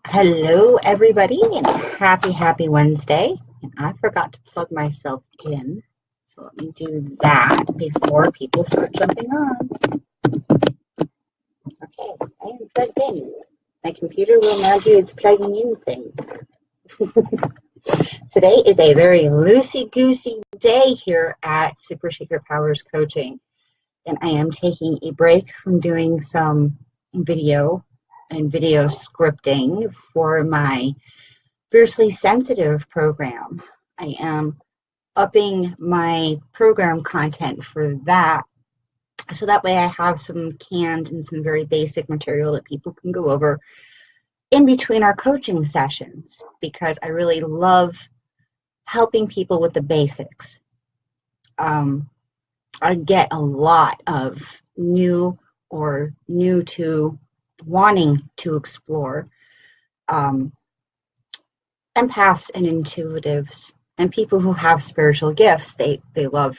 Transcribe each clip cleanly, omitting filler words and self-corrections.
Hello, everybody, and happy Wednesday. And I forgot to plug myself in, so let me do that before people start jumping on. Okay, I am plugged in. My computer will now do its plugging in thing. Today is a very loosey-goosey day here at Super Secret Powers Coaching, and I am taking a break from doing some video scripting for my Fiercely Sensitive program. I am upping my program content for that, so that way I have some canned and some very basic material that people can go over in between our coaching sessions, because I really love helping people with the basics. I get a lot of new to wanting to explore empaths and intuitives and people who have spiritual gifts. They love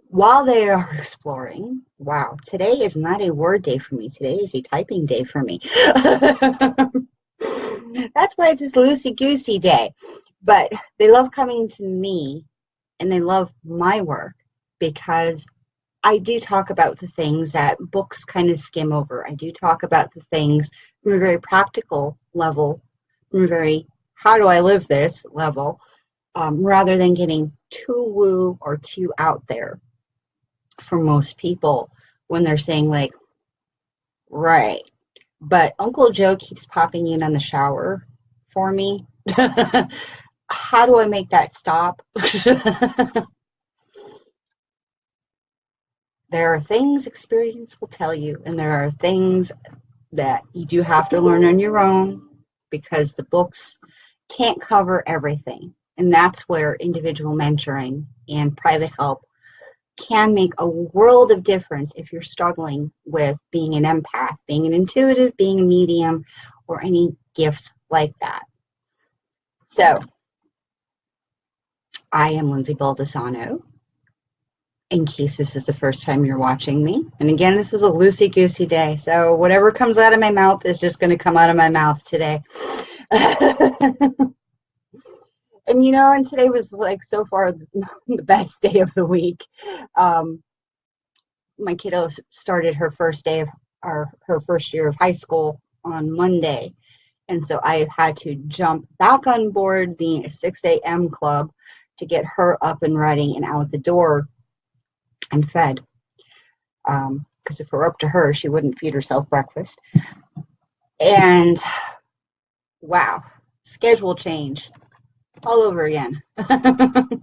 while they are exploring. Wow, today is not a word day for me. Today is a typing day for me. That's why it's this loosey-goosey day. But they love coming to me, and they love my work, because I do talk about the things that books kind of skim over. I do talk about the things from a very practical level, from a very how do I live this level, rather than getting too woo or too out there for most people when they're saying, like, right, but Uncle Joe keeps popping in on the shower for me. How do I make that stop? There are things experience will tell you, and there are things that you do have to learn on your own, because the books can't cover everything. And that's where individual mentoring and private help can make a world of difference if you're struggling with being an empath, being an intuitive, being a medium, or any gifts like that. So, I am Lindsay Baldessano, in case this is the first time you're watching me. And again, this is a loosey-goosey day, so whatever comes out of my mouth is just going to come out of my mouth today. And and today was, like, so far the best day of the week. My kiddo started her first day of her first year of high school on Monday, and so I had to jump back on board the 6 a.m. club to get her up and running and out the door and fed, because if it were up to her, she wouldn't feed herself breakfast. And wow, schedule change all over again. But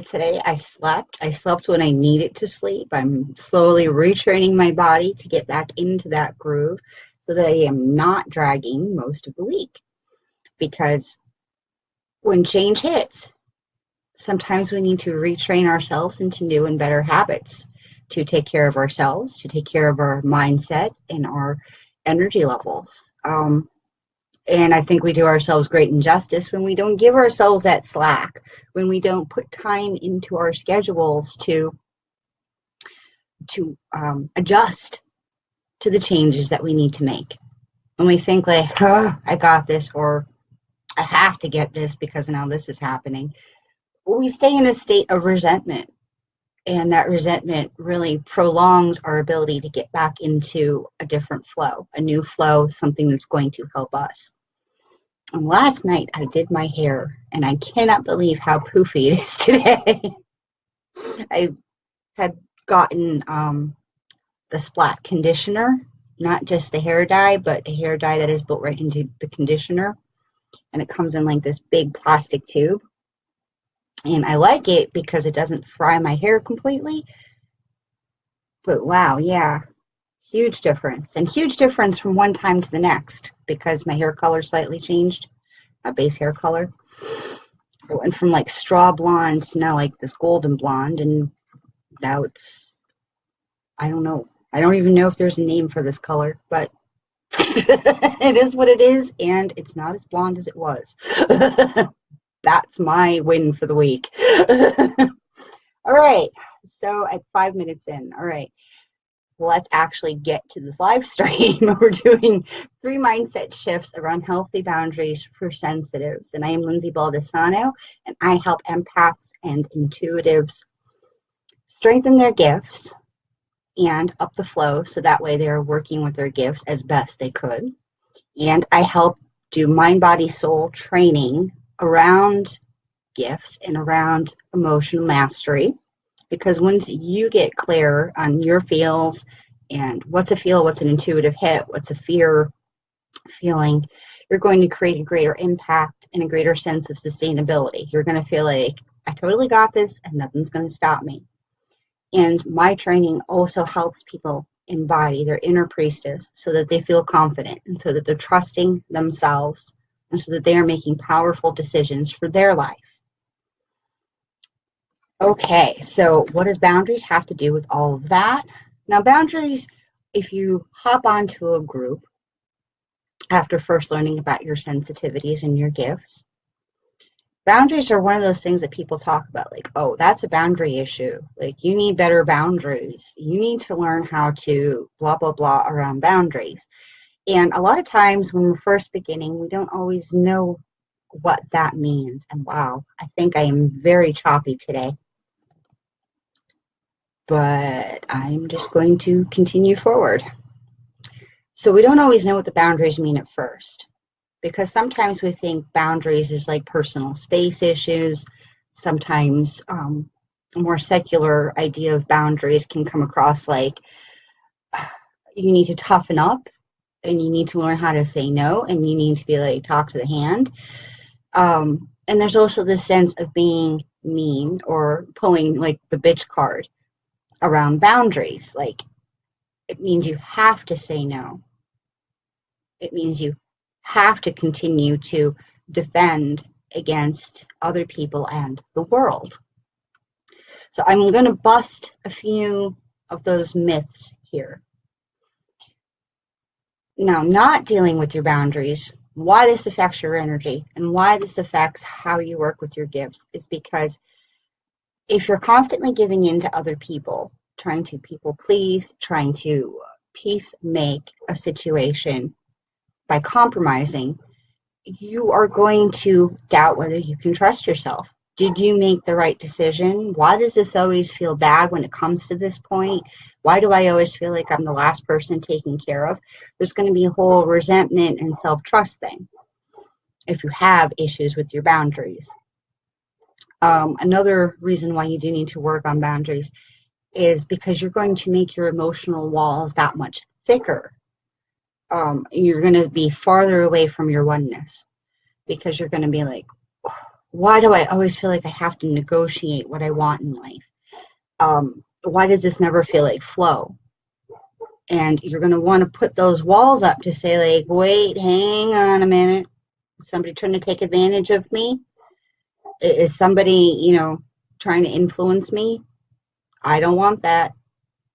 today I slept when I needed to sleep. I'm slowly retraining my body to get back into that groove so that I am not dragging most of the week, because when change hits, sometimes we need to retrain ourselves into new and better habits to take care of ourselves, to take care of our mindset and our energy levels. And I think we do ourselves great injustice when we don't give ourselves that slack, when we don't put time into our schedules to adjust to the changes that we need to make. When we think, like, oh, I got this, or I have to get this because now this is happening, we stay in a state of resentment, and that resentment really prolongs our ability to get back into a different flow, a new flow, something that's going to help us. And last night I did my hair, and I cannot believe how poofy it is today. I had gotten the Splat conditioner, not just the hair dye, but a hair dye that is built right into the conditioner, and it comes in like this big plastic tube. And I like it because it doesn't fry my hair completely. But wow, yeah, huge difference. And huge difference from one time to the next, because my hair color slightly changed, my base hair color. It went from like straw blonde to now like this golden blonde. And now it's, I don't know. I don't even know if there's a name for this color, but it is what it is. And it's not as blonde as it was. That's my win for the week. All right. So at 5 minutes in. All right. let's actually get to this live stream. We're doing 3 mindset shifts around healthy boundaries for sensitives. And I am Lindsay Baldessano, and I help empaths and intuitives strengthen their gifts and up the flow so that way they're working with their gifts as best they could. And I help do mind, body, soul training around gifts and around emotional mastery. Because once you get clear on your feels and what's a feel, what's an intuitive hit, what's a fear feeling, you're going to create a greater impact and a greater sense of sustainability. You're going to feel like, I totally got this and nothing's going to stop me. And my training also helps people embody their inner priestess so that they feel confident and so that they're trusting themselves and so that they are making powerful decisions for their life. Okay, so what does boundaries have to do with all of that? Now, boundaries, if you hop onto a group after first learning about your sensitivities and your gifts, boundaries are one of those things that people talk about, like, oh, that's a boundary issue. Like, you need better boundaries. You need to learn how to blah, blah, blah around boundaries. And a lot of times when we're first beginning, we don't always know what that means. And wow, I think I am very choppy today. But I'm just going to continue forward. So we don't always know what the boundaries mean at first, because sometimes we think boundaries is like personal space issues. Sometimes a more secular idea of boundaries can come across like you need to toughen up and you need to learn how to say no and you need to be like talk to the hand. And there's also this sense of being mean or pulling like the bitch card around boundaries. Like, it means you have to say no. It means you have to continue to defend against other people and the world. So I'm going to bust a few of those myths here. Now, not dealing with your boundaries, why this affects your energy and why this affects how you work with your gifts is because if you're constantly giving in to other people, trying to people please, trying to peace make a situation by compromising, you are going to doubt whether you can trust yourself. Did you make the right decision? Why does this always feel bad when it comes to this point? Why do I always feel like I'm the last person taken care of? There's going to be a whole resentment and self-trust thing if you have issues with your boundaries. Another reason why you do need to work on boundaries is because you're going to make your emotional walls that much thicker. You're going to be farther away from your oneness because you're going to be like, why do I always feel like I have to negotiate what I want in life? Why does this never feel like flow? And you're going to want to put those walls up to say like, wait, hang on a minute. Is somebody trying to take advantage of me? Is somebody, trying to influence me? I don't want that.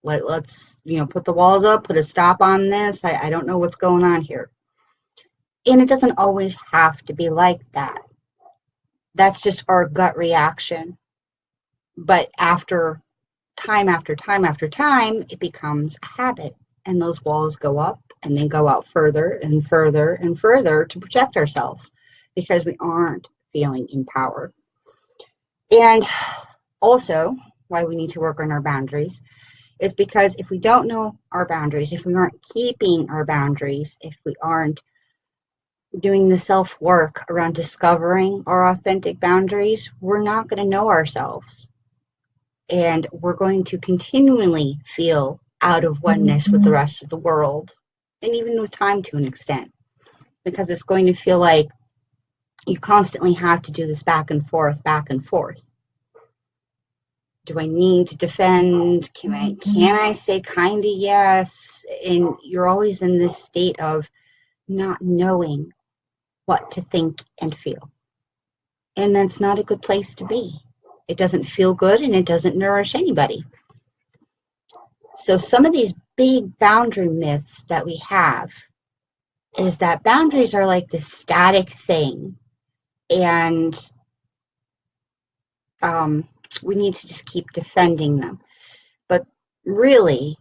Let's, put the walls up, put a stop on this. I don't know what's going on here. And it doesn't always have to be like that. That's just our gut reaction. But after time, it becomes a habit. And those walls go up and then go out further and further and further to protect ourselves because we aren't feeling empowered. And also, why we need to work on our boundaries is because if we don't know our boundaries, if we aren't keeping our boundaries, if we aren't doing the self-work around discovering our authentic boundaries, we're not going to know ourselves. And we're going to continually feel out of oneness with the rest of the world, and even with time to an extent, because it's going to feel like you constantly have to do this back and forth. Do I need to defend? Can I say kinda yes? And you're always in this state of not knowing what to think and feel. And that's not a good place to be. It doesn't feel good and it doesn't nourish anybody. So some of these big boundary myths that we have is that boundaries are like this static thing, and we need to just keep defending them. But really,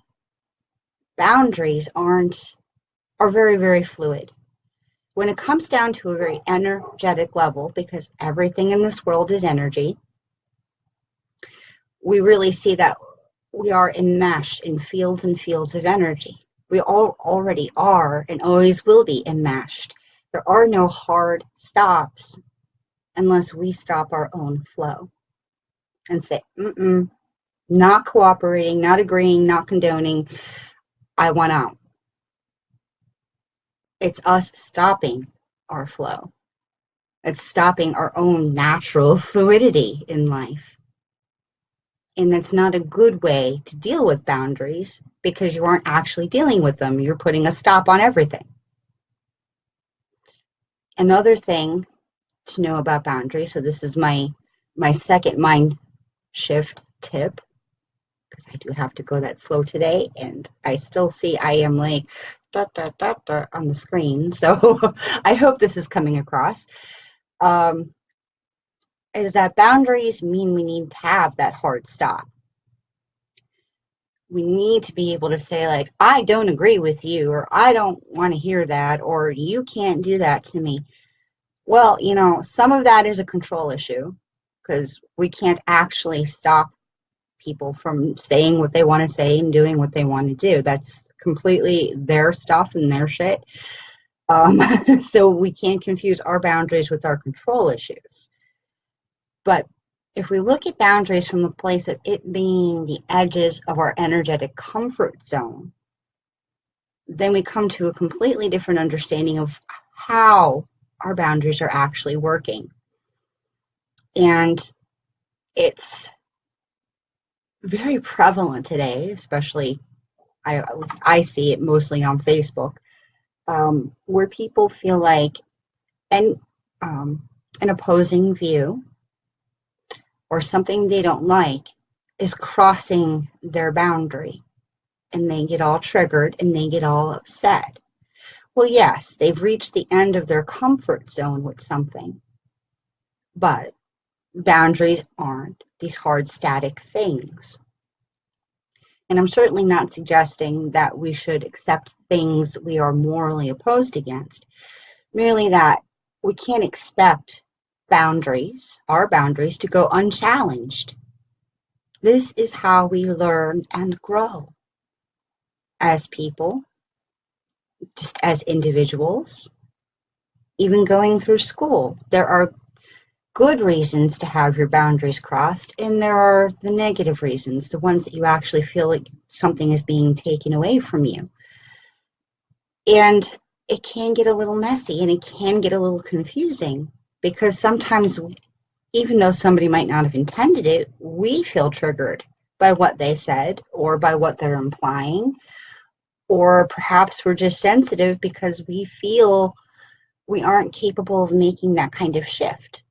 boundaries are very, very fluid. When it comes down to a very energetic level, because everything in this world is energy, we really see that we are enmeshed in fields and fields of energy. We all already are and always will be enmeshed. There are no hard stops unless we stop our own flow and say, not cooperating, not agreeing, not condoning, I want out. It's us stopping our flow. It's stopping our own natural fluidity in life. And that's not a good way to deal with boundaries because you aren't actually dealing with them. You're putting a stop on everything. Another thing to know about boundaries, so this is my second mind shift tip, because I do have to go that slow today, and I still see I am like dot, dot, dot, dot on the screen, so I hope this is coming across, is that boundaries mean we need to have that hard stop. We need to be able to say, like, I don't agree with you, or I don't want to hear that, or you can't do that to me. Well, some of that is a control issue because we can't actually stop people from saying what they want to say and doing what they want to do. That's completely their stuff and their shit. So we can't confuse our boundaries with our control issues. But if we look at boundaries from the place of it being the edges of our energetic comfort zone, then we come to a completely different understanding of how our boundaries are actually working. And it's very prevalent today, especially I see it mostly on Facebook, where people feel like an opposing view or something they don't like is crossing their boundary, and they get all triggered and they get all upset. Well, yes, they've reached the end of their comfort zone with something, but boundaries aren't these hard, static things. And I'm certainly not suggesting that we should accept things we are morally opposed against, merely that we can't expect our boundaries, to go unchallenged. This is how we learn and grow as people, just as individuals, even going through school. There are good reasons to have your boundaries crossed, and there are the negative reasons, the ones that you actually feel like something is being taken away from you. And it can get a little messy and it can get a little confusing because sometimes, even though somebody might not have intended it, we feel triggered by what they said or by what they're implying, or perhaps we're just sensitive because we feel we aren't capable of making that kind of shift.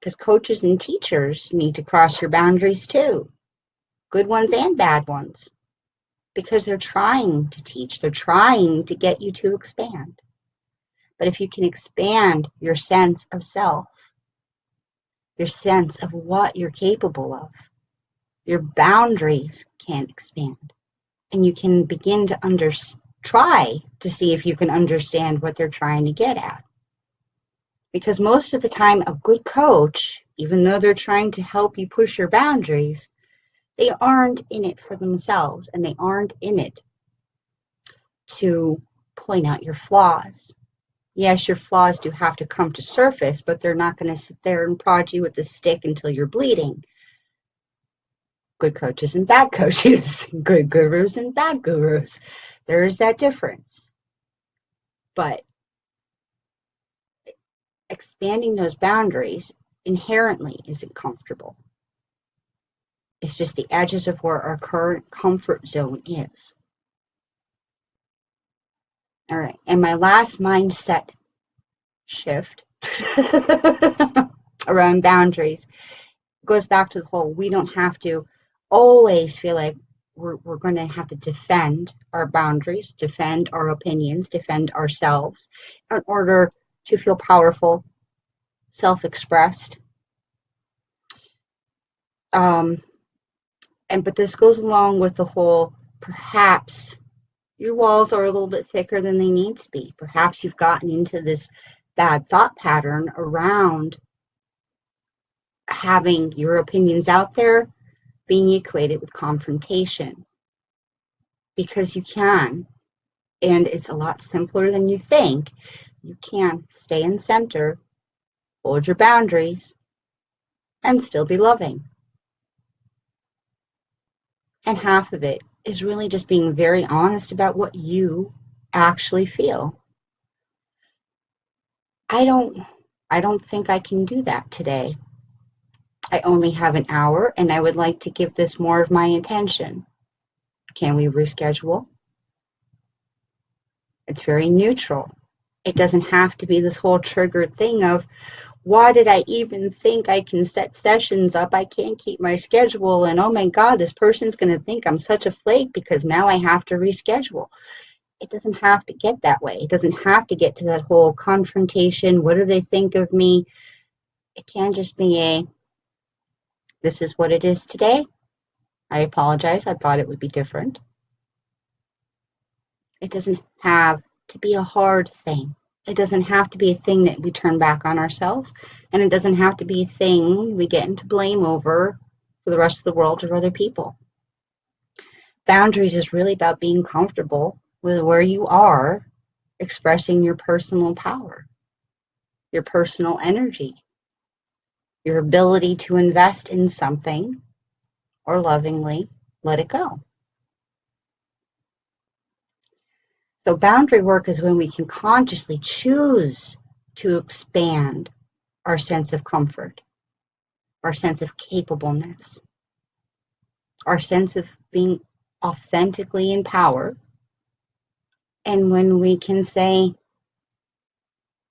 Because coaches and teachers need to cross your boundaries too, good ones and bad ones, because they're trying to teach, they're trying to get you to expand. But if you can expand your sense of self, your sense of what you're capable of, your boundaries can expand, and you can begin to try to see if you can understand what they're trying to get at. Because most of the time, a good coach, even though they're trying to help you push your boundaries, they aren't in it for themselves, and they aren't in it to point out your flaws. Yes, your flaws do have to come to surface, but they're not going to sit there and prod you with a stick until you're bleeding. Good coaches and bad coaches, good gurus and bad gurus. There is that difference. But expanding those boundaries inherently isn't comfortable. It's just the edges of where our current comfort zone is. All right, and my last mindset shift around boundaries goes back to the whole, we don't have to always feel like we're going to have to defend our boundaries, defend our opinions, defend ourselves in order to feel powerful, self-expressed. But this goes along with the whole perhaps your walls are a little bit thicker than they need to be. Perhaps you've gotten into this bad thought pattern around having your opinions out there being equated with confrontation, because you can, and it's a lot simpler than you think. You can stay in center, hold your boundaries, and still be loving. And half of it is really just being very honest about what you actually feel. I don't think I can do that today. I only have an hour and I would like to give this more of my attention. Can we reschedule? It's very neutral. It doesn't have to be this whole triggered thing of, why did I even think I can set sessions up? I can't keep my schedule, and oh my God, this person's going to think I'm such a flake because now I have to reschedule. It doesn't have to get that way. It doesn't have to get to that whole confrontation. What do they think of me? It can just be this is what it is today. I apologize. I thought it would be different. It doesn't have to be a hard thing. It doesn't have to be a thing that we turn back on ourselves, and it doesn't have to be a thing we get into blame over for the rest of the world or other people. Boundaries is really about being comfortable with where you are, expressing your personal power, your personal energy, your ability to invest in something or lovingly let it go. So boundary work is when we can consciously choose to expand our sense of comfort, our sense of capableness, our sense of being authentically in power. And when we can say,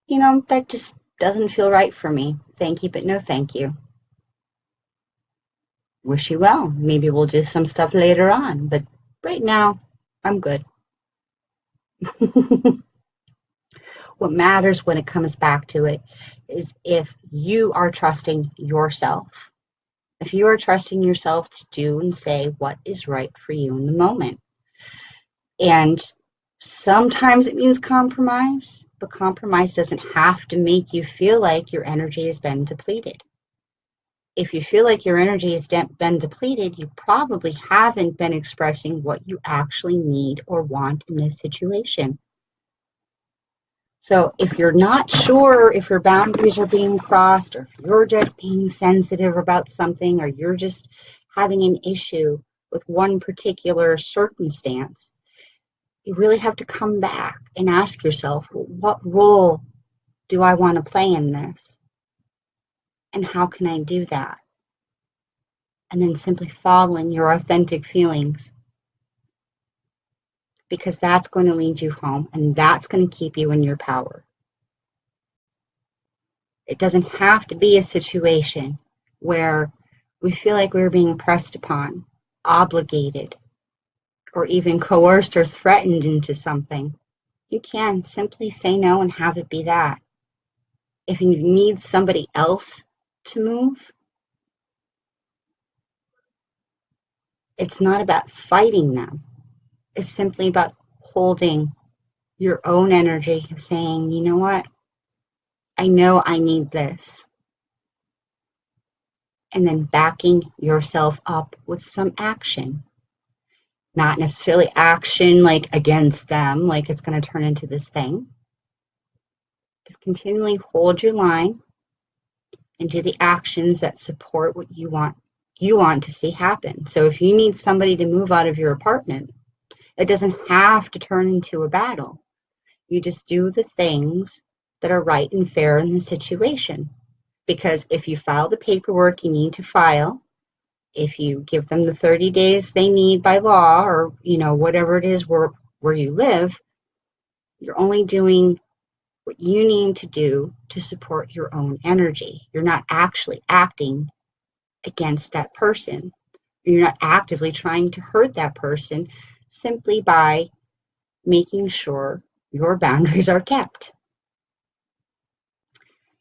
that just doesn't feel right for me. Thank you, but no thank you. Wish you well. Maybe we'll do some stuff later on, but right now, I'm good. What matters when it comes back to it is if you are trusting yourself. If you are trusting yourself to do and say what is right for you in the moment. And sometimes it means compromise, but compromise doesn't have to make you feel like your energy has been depleted. If you feel like your energy has been depleted, you probably haven't been expressing what you actually need or want in this situation. So if you're not sure if your boundaries are being crossed, or if you're just being sensitive about something, or you're just having an issue with one particular circumstance, you really have to come back and ask yourself, what role do I want to play in this? And how can I do that? And then simply following your authentic feelings, because that's going to lead you home and that's going to keep you in your power. It doesn't have to be a situation where we feel like we're being pressed upon, obligated, or even coerced or threatened into something. You can simply say no and have it be that. If you need somebody else to move, it's not about fighting them. It's simply about holding your own energy of saying, you know what? I know I need this. And then backing yourself up with some action. Not necessarily action like against them, like it's going to turn into this thing. Just continually hold your line and do the actions that support what you want to see happen. So if you need somebody to move out of your apartment, it doesn't have to turn into a battle. You just do the things that are right and fair in the situation. Because if you file the paperwork you need to file, if you give them the 30 days they need by law, or whatever it is where you live, you're only doing what you need to do to support your own energy. You're not actually acting against that person. You're not actively trying to hurt that person, simply by making sure your boundaries are kept.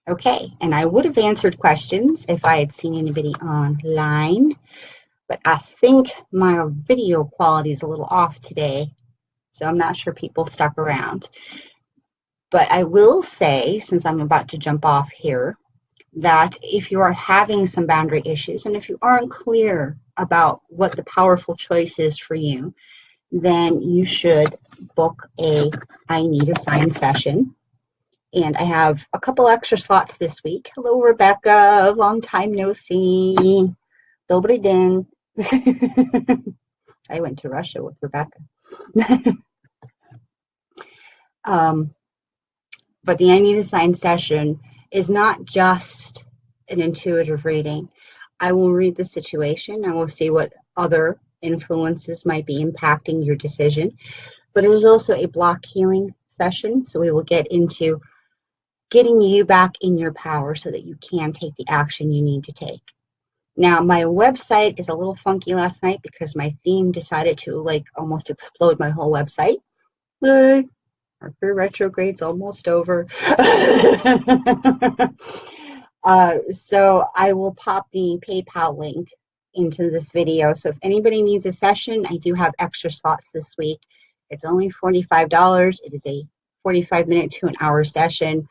Okay, and I would have answered questions if I had seen anybody online. But I think my video quality is a little off today, so I'm not sure people stuck around. But I will say, since I'm about to jump off here, that if you are having some boundary issues and if you aren't clear about what the powerful choice is for you, then you should book a I Need a Sign session. And I have a couple extra slots this week. Hello, Rebecca. Long time no see. Dobry den. I went to Russia with Rebecca. But the I Need a Sign session is not just an intuitive reading. I will read the situation. I will see what other influences might be impacting your decision. But it is also a block healing session. So we will get into getting you back in your power so that you can take the action you need to take. Now, my website is a little funky last night because my theme decided to like almost explode my whole website. Yay. Mercury retrograde's almost over. So I will pop the PayPal link into this video. So if anybody needs a session, I do have extra slots this week. It's only $45. It is a 45-minute to an hour session.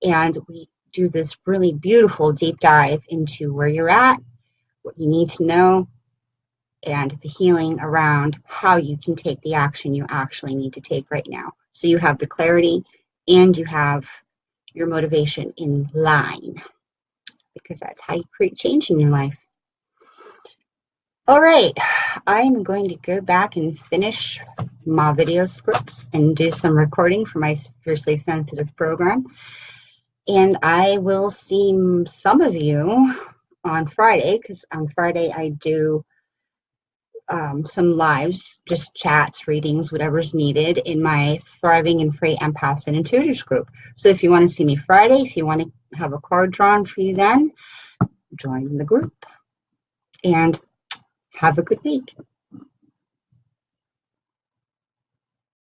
And we do this really beautiful deep dive into where you're at, what you need to know, and the healing around how you can take the action you actually need to take right now. So you have the clarity and you have your motivation in line, because that's how you create change in your life. All right, I'm going to go back and finish my video scripts and do some recording for my Fiercely Sensitive program. And I will see some of you on Friday, because on Friday I do some lives, just chats, readings, whatever's needed in my Thriving in Free Empaths and Intuitives group. So if you want to see me Friday, if you want to have a card drawn for you then, join the group. And have a good week.